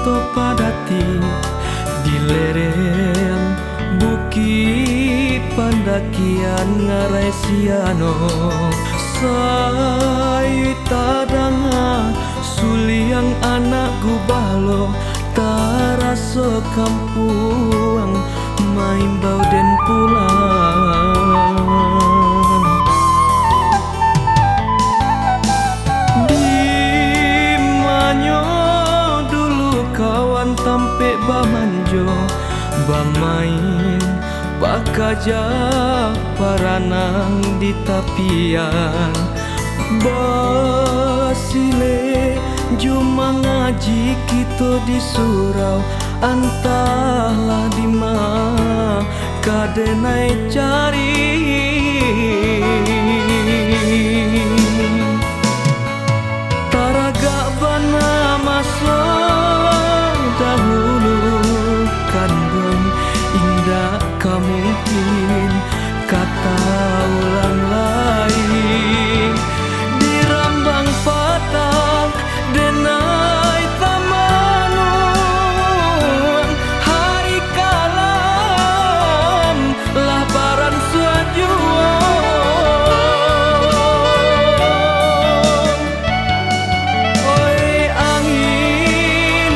to padati di lereng bukit pandakian ngarai siano sai tadanga suliang anak gubalo taraso kampung main bau den pulang di manyo dulu kawan tampe bamanjo bamain bakaja paranang di tapian basile juma ngaji kita di surau antahlah di mana kadenai cari taraga bana masa dahulu kandung indah kamungkin kata ulang lain di rambang patang denai tamanun hari kalam laparan suajuan oi angin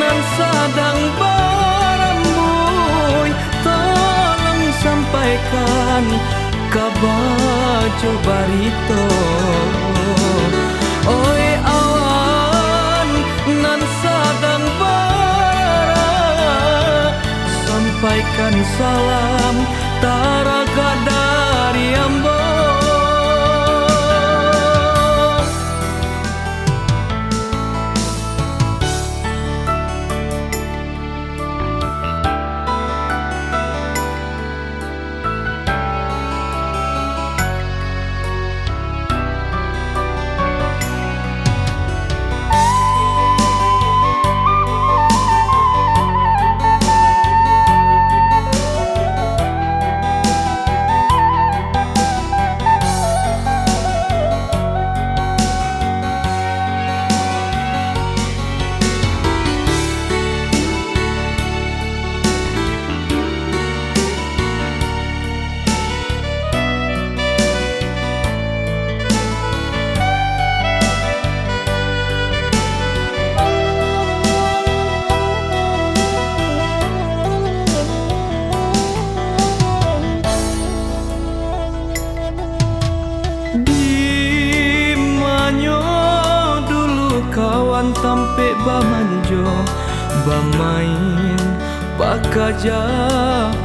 nan sadang barambui tolong sampaikan kabar barito oi awan nan sadang bara sampaikan salam taraga dari Ambon. Kawan tampe bamanjo bamain bakaja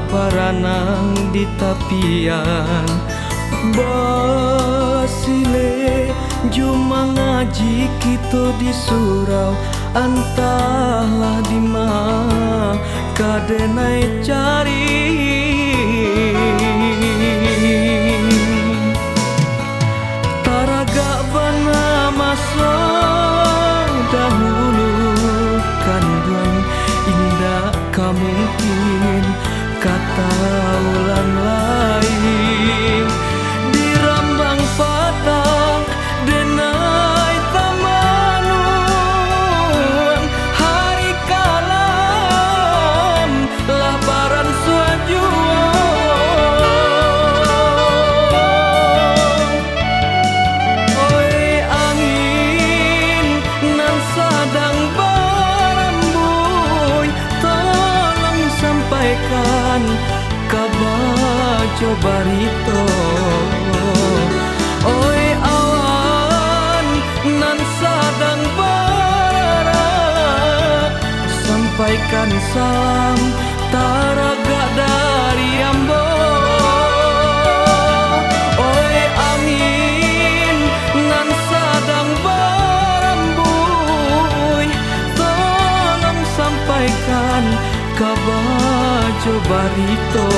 paranang di tapian basile juma ngaji kita di surau antahlah di mana kadenai cari taraga bana masa dahulu kandung indah kamungkin kata ulang lain di rambang patang denai tamanun hari kalam laparan suajuan oi angin nan sadang barambui tolong sampaikan kabar barito oi awan nan sadang bara sampaikan salam taraga dari Ambon oi angin nan sadang barambui tolong sampaikan kabar barito.